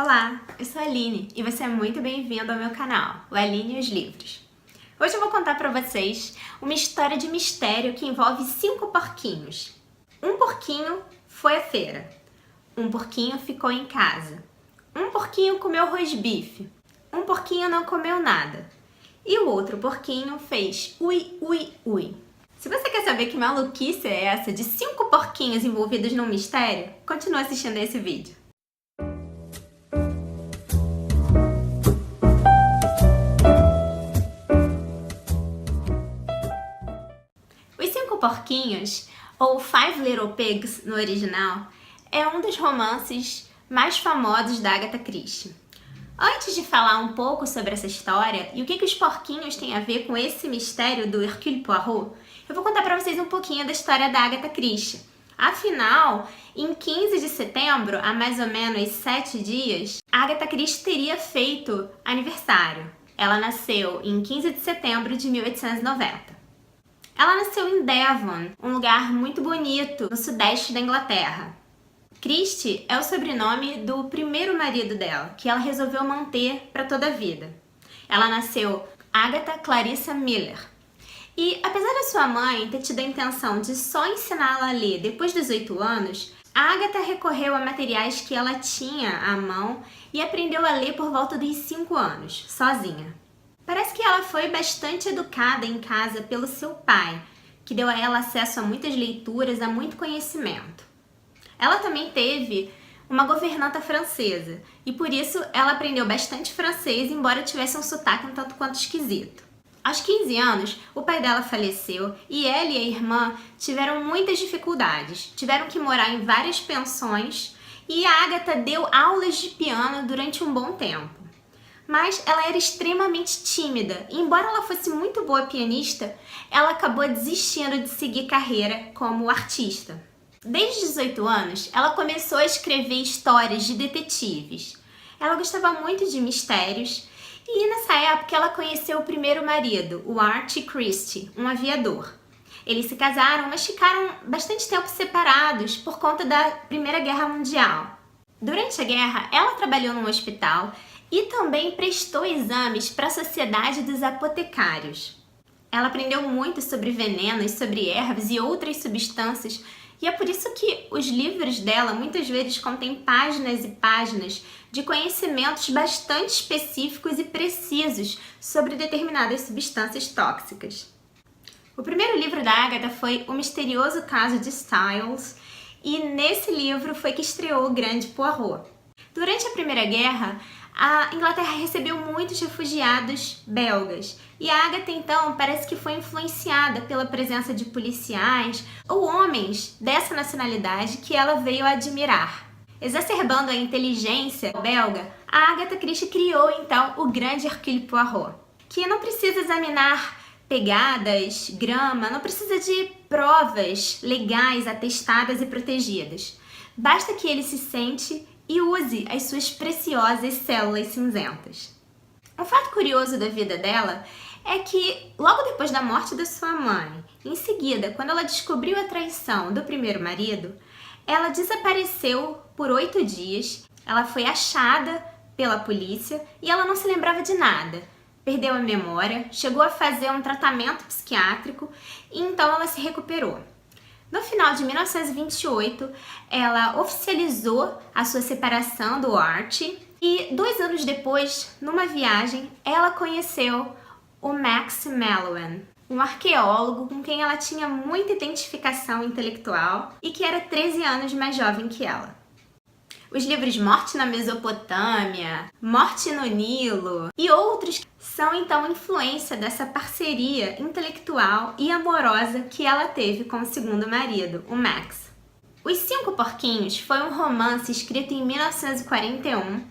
Olá, eu sou a Aline e você é muito bem-vindo ao meu canal, o Aline e os Livros. Hoje eu vou contar para vocês uma história de mistério que envolve 5 porquinhos. Um porquinho foi à feira, um porquinho ficou em casa, um porquinho comeu rosbife, um porquinho não comeu nada e o outro porquinho fez ui, ui, ui. Se você quer saber que maluquice é essa de 5 porquinhos envolvidos num mistério, continue assistindo a esse vídeo. Os 5 Porquinhos, ou Five Little Pigs no original, é um dos romances mais famosos da Agatha Christie. Antes de falar um pouco sobre essa história e o que os porquinhos têm a ver com esse mistério do Hercule Poirot, eu vou contar para vocês um pouquinho da história da Agatha Christie. Afinal, em 15 de setembro, há mais ou menos 7 dias, a Agatha Christie teria feito aniversário. Ela nasceu em 15 de setembro de 1890. Ela nasceu em Devon, um lugar muito bonito no sudeste da Inglaterra. Christie é o sobrenome do primeiro marido dela, que ela resolveu manter para toda a vida. Ela nasceu Agatha Clarissa Miller. E apesar da sua mãe ter tido a intenção de só ensiná-la a ler depois dos 8 anos, a Agatha recorreu a materiais que ela tinha à mão e aprendeu a ler por volta dos 5 anos, sozinha. Parece que ela foi bastante educada em casa pelo seu pai, que deu a ela acesso a muitas leituras, a muito conhecimento. Ela também teve uma governanta francesa, e por isso ela aprendeu bastante francês, embora tivesse um sotaque um tanto quanto esquisito. Aos 15 anos, o pai dela faleceu e ela e a irmã tiveram muitas dificuldades. Tiveram que morar em várias pensões e a Agatha deu aulas de piano durante um bom tempo. Mas ela era extremamente tímida e, embora ela fosse muito boa pianista, ela acabou desistindo de seguir carreira como artista. Desde os 18 anos, ela começou a escrever histórias de detetives. Ela gostava muito de mistérios e nessa época ela conheceu o primeiro marido, o Archie Christie, um aviador. Eles se casaram, mas ficaram bastante tempo separados por conta da Primeira Guerra Mundial. Durante a guerra, ela trabalhou num hospital e também prestou exames para a Sociedade dos Apotecários. Ela aprendeu muito sobre venenos, sobre ervas e outras substâncias, e é por isso que os livros dela muitas vezes contêm páginas e páginas de conhecimentos bastante específicos e precisos sobre determinadas substâncias tóxicas. O primeiro livro da Agatha foi O Misterioso Caso de Styles, e nesse livro foi que estreou o Grande Poirot. Durante a Primeira Guerra, a Inglaterra recebeu muitos refugiados belgas e a Agatha então parece que foi influenciada pela presença de policiais ou homens dessa nacionalidade que ela veio a admirar. Exacerbando a inteligência belga, a Agatha Christie criou então o grande Hercule Poirot, que não precisa examinar pegadas, grama, não precisa de provas legais, atestadas e protegidas. Basta que ele se sente e use as suas preciosas células cinzentas. Um fato curioso da vida dela é que, logo depois da morte da sua mãe, em seguida, quando ela descobriu a traição do primeiro marido, ela desapareceu por 8 dias, ela foi achada pela polícia e ela não se lembrava de nada. Perdeu a memória, chegou a fazer um tratamento psiquiátrico e então ela se recuperou. No final de 1928, ela oficializou a sua separação do Archie e 2 anos depois, numa viagem, ela conheceu o Max Mallowan, um arqueólogo com quem ela tinha muita identificação intelectual e que era 13 anos mais jovem que ela. Os livros Morte na Mesopotâmia, Morte no Nilo e outros são então influência dessa parceria intelectual e amorosa que ela teve com o segundo marido, o Max. Os 5 Porquinhos foi um romance escrito em 1941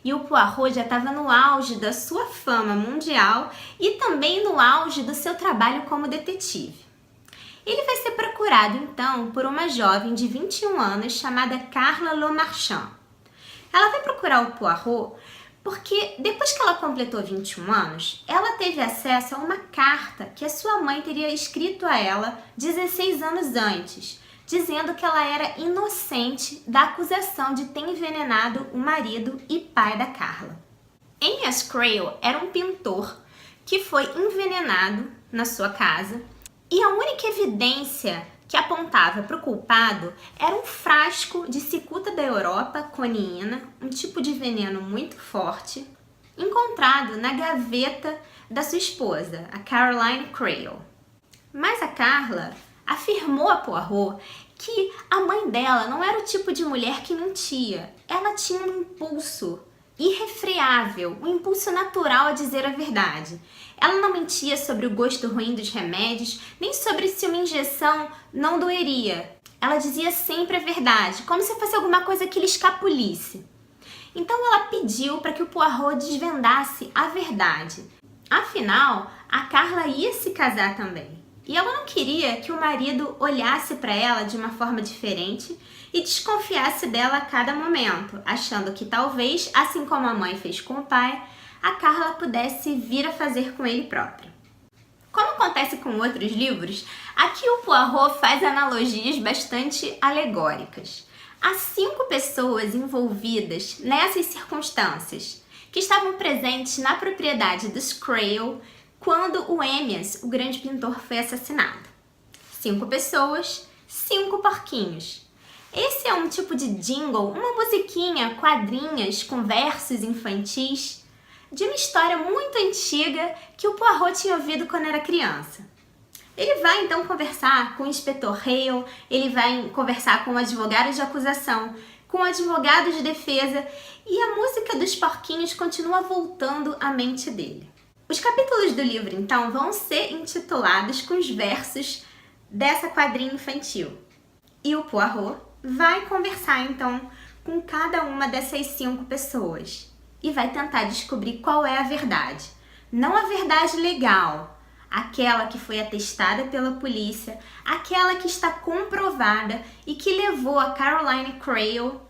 e o Poirot já estava no auge da sua fama mundial e também no auge do seu trabalho como detetive. Ele vai ser procurado, então, por uma jovem de 21 anos chamada Carla Lemarchand. Ela vai procurar o Poirot porque, depois que ela completou 21 anos, ela teve acesso a uma carta que a sua mãe teria escrito a ela 16 anos antes, dizendo que ela era inocente da acusação de ter envenenado o marido e pai da Carla. Amyas Crail era um pintor que foi envenenado na sua casa e a única evidência que apontava para o culpado era um frasco de cicuta da Europa, coniina, um tipo de veneno muito forte, encontrado na gaveta da sua esposa, a Caroline Crail. Mas a Carla afirmou a Poirot que a mãe dela não era o tipo de mulher que mentia. Ela tinha um impulso irrefreável, um impulso natural a dizer a verdade. Ela não mentia sobre o gosto ruim dos remédios, nem sobre se uma injeção não doeria. Ela dizia sempre a verdade, como se fosse alguma coisa que lhe escapulisse. Então ela pediu para que o Poirot desvendasse a verdade. Afinal, a Carla ia se casar também. E ela não queria que o marido olhasse para ela de uma forma diferente e desconfiasse dela a cada momento, achando que talvez, assim como a mãe fez com o pai, a Carla pudesse vir a fazer com ele própria. Como acontece com outros livros, aqui o Poirot faz analogias bastante alegóricas. Há 5 pessoas envolvidas nessas circunstâncias que estavam presentes na propriedade dos Crail quando o Amyas, o grande pintor, foi assassinado. 5 pessoas, 5 porquinhos. Esse é um tipo de jingle, uma musiquinha, quadrinhas com versos infantis, de uma história muito antiga que o Poirot tinha ouvido quando era criança. Ele vai então conversar com o inspetor Hale, ele vai conversar com o advogado de acusação, com o advogado de defesa, e a música dos porquinhos continua voltando à mente dele. Os capítulos do livro, então, vão ser intitulados com os versos dessa quadrinha infantil. E o Poirot vai conversar, então, com cada uma dessas 5 pessoas e vai tentar descobrir qual é a verdade. Não a verdade legal, aquela que foi atestada pela polícia, aquela que está comprovada e que levou a Caroline Crail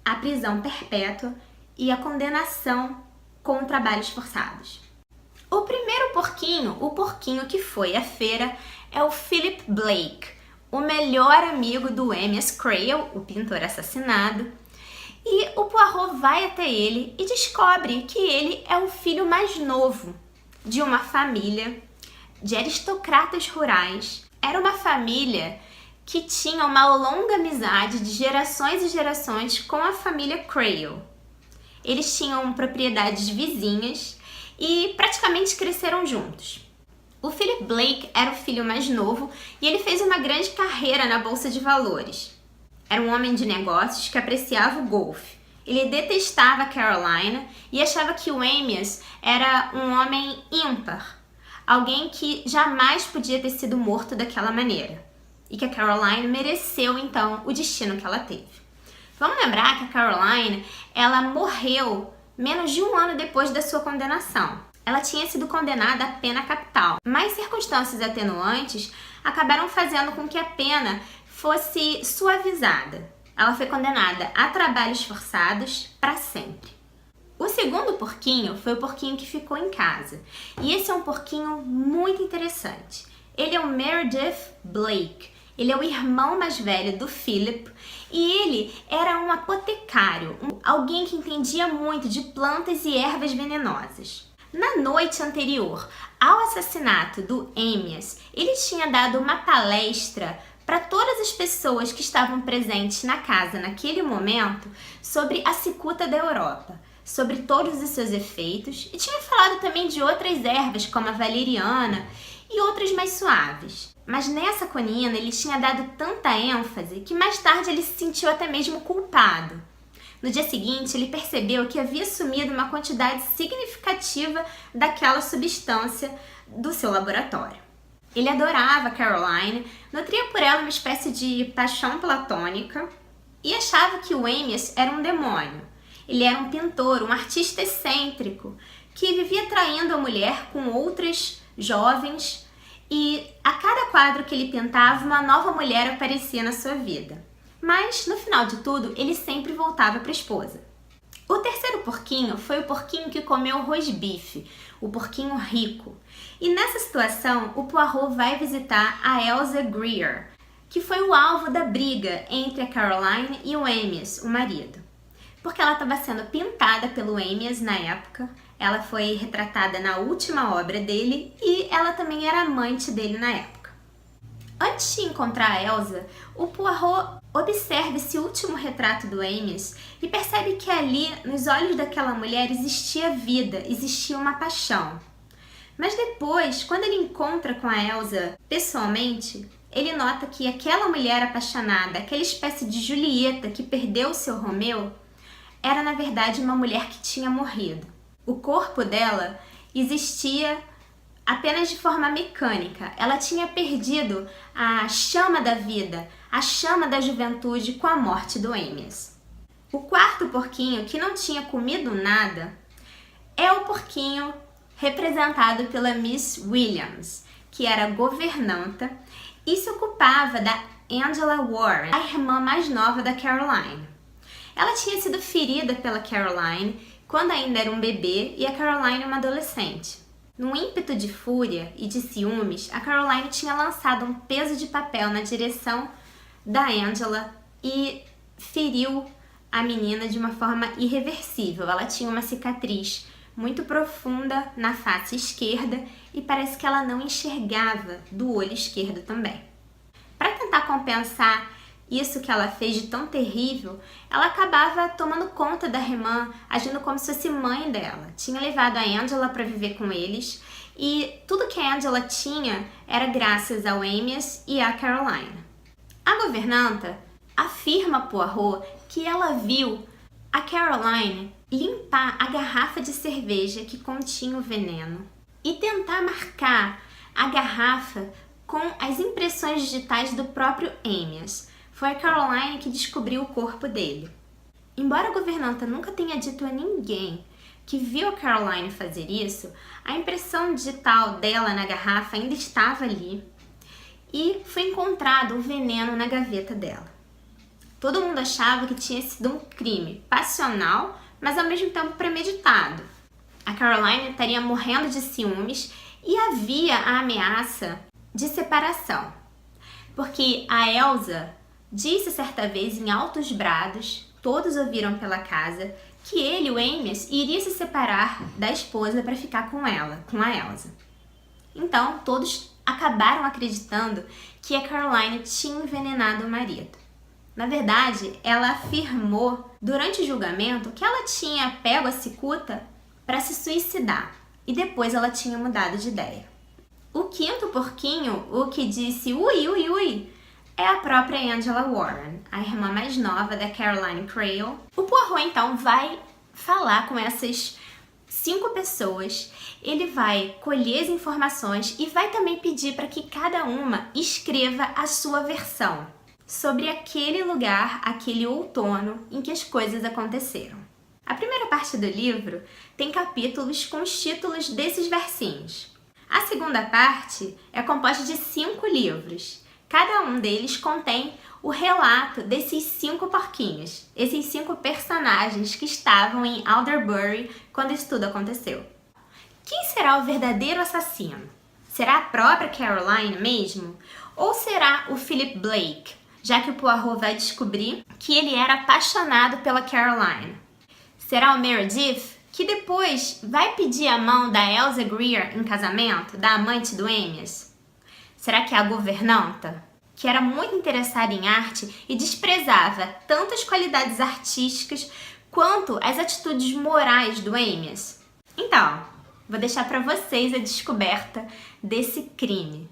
à prisão perpétua e à condenação com trabalhos forçados. O primeiro porquinho, o porquinho que foi à feira, é o Philip Blake, o melhor amigo do Amyas Crail, o pintor assassinado, e o Poirot vai até ele e descobre que ele é o filho mais novo de uma família de aristocratas rurais. Era uma família que tinha uma longa amizade de gerações e gerações com a família Crail. Eles tinham propriedades vizinhas e praticamente cresceram juntos. O Philip Blake era o filho mais novo e ele fez uma grande carreira na bolsa de valores. Era um homem de negócios que apreciava o golfe. Ele detestava a Carolina e achava que o Amyas era um homem ímpar, alguém que jamais podia ter sido morto daquela maneira, e que a Caroline mereceu então o destino que ela teve. Vamos lembrar que a Caroline, ela morreu menos de 1 ano depois da sua condenação. Ela tinha sido condenada à pena capital, mas circunstâncias atenuantes acabaram fazendo com que a pena fosse suavizada. Ela foi condenada a trabalhos forçados para sempre. O segundo porquinho foi o porquinho que ficou em casa. E esse é um porquinho muito interessante. Ele é o Meredith Blake. Ele é o irmão mais velho do Philip e ele era um apotecário, alguém que entendia muito de plantas e ervas venenosas. Na noite anterior ao assassinato do Amyas, ele tinha dado uma palestra para todas as pessoas que estavam presentes na casa naquele momento sobre a cicuta da Europa, sobre todos os seus efeitos, e tinha falado também de outras ervas como a valeriana e outras mais suaves. Mas nessa conina ele tinha dado tanta ênfase que mais tarde ele se sentiu até mesmo culpado. No dia seguinte, ele percebeu que havia sumido uma quantidade significativa daquela substância do seu laboratório. Ele adorava Caroline, nutria por ela uma espécie de paixão platônica e achava que o Amyas era um demônio. Ele era um pintor, um artista excêntrico, que vivia traindo a mulher com outras jovens e a cada quadro que ele pintava, uma nova mulher aparecia na sua vida. Mas, no final de tudo, ele sempre voltava para a esposa. O terceiro porquinho foi o porquinho que comeu rosbife, o porquinho rico. E nessa situação, o Poirot vai visitar a Elsa Greer. que foi o alvo da briga entre a Caroline e o Amias, o marido. Porque ela estava sendo pintada pelo Amias na época, ela foi retratada na última obra dele e ela também era amante dele na época. Antes de encontrar a Elsa, o Poirot observa esse último retrato do Amias e percebe que ali, nos olhos daquela mulher, existia vida, existia uma paixão. Mas depois, quando ele encontra com a Elsa pessoalmente, ele nota que aquela mulher apaixonada, aquela espécie de Julieta que perdeu seu Romeu, era na verdade uma mulher que tinha morrido. O corpo dela existia apenas de forma mecânica. Ela tinha perdido a chama da vida, a chama da juventude com a morte do Amias. O quarto porquinho, que não tinha comido nada, é o porquinho representado pela Miss Williams, que era governanta e se ocupava da Angela Warren, a irmã mais nova da Caroline. Ela tinha sido ferida pela Caroline quando ainda era um bebê e a Caroline uma adolescente. Num ímpeto de fúria e de ciúmes, a Caroline tinha lançado um peso de papel na direção da Angela e feriu a menina de uma forma irreversível. Ela tinha uma cicatriz muito profunda na face esquerda e parece que ela não enxergava do olho esquerdo também. Para tentar compensar isso que ela fez de tão terrível, ela acabava tomando conta da irmã, agindo como se fosse mãe dela. Tinha levado a Angela para viver com eles e tudo que a Angela tinha era graças ao Amias e à Caroline. A governanta afirma a Poirot que ela viu a Caroline limpar a garrafa de cerveja que continha o veneno e tentar marcar a garrafa com as impressões digitais do próprio Amias. Foi a Caroline que descobriu o corpo dele. Embora a governanta nunca tenha dito a ninguém que viu a Caroline fazer isso, a impressão digital dela na garrafa ainda estava ali e foi encontrado o veneno na gaveta dela. Todo mundo achava que tinha sido um crime passional, mas ao mesmo tempo premeditado. A Caroline estaria morrendo de ciúmes e havia a ameaça de separação, porque a Elsa disse certa vez em altos brados, todos ouviram pela casa, que ele, o Amias, iria se separar da esposa para ficar com ela, com a Elsa. Então, todos acabaram acreditando que a Caroline tinha envenenado o marido. Na verdade, ela afirmou durante o julgamento que ela tinha pego a cicuta para se suicidar e depois ela tinha mudado de ideia. O quinto porquinho, o que disse ui, ui, ui, é a própria Angela Warren, a irmã mais nova da Caroline Crail. O Poirot, então, vai falar com essas 5 pessoas, ele vai colher as informações e vai também pedir para que cada uma escreva a sua versão sobre aquele lugar, aquele outono em que as coisas aconteceram. A primeira parte do livro tem capítulos com os títulos desses versinhos. A segunda parte é composta de 5 livros. Cada um deles contém o relato desses 5 porquinhos, esses 5 personagens que estavam em Alderbury quando isso tudo aconteceu. Quem será o verdadeiro assassino? Será a própria Caroline mesmo? Ou será o Philip Blake, já que o Poirot vai descobrir que ele era apaixonado pela Caroline? Será o Meredith, que depois vai pedir a mão da Elsa Greer em casamento, da amante do Amias? Será que é a governanta, que era muito interessada em arte e desprezava tanto as qualidades artísticas quanto as atitudes morais do Amias? Então, vou deixar para vocês a descoberta desse crime.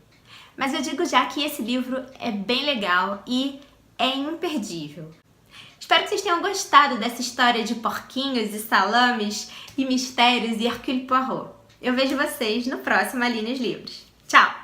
Mas eu digo já que esse livro é bem legal e é imperdível. Espero que vocês tenham gostado dessa história de porquinhos e salames e mistérios e Hercule Poirot. Eu vejo vocês no próximo Ali nos Livros. Tchau!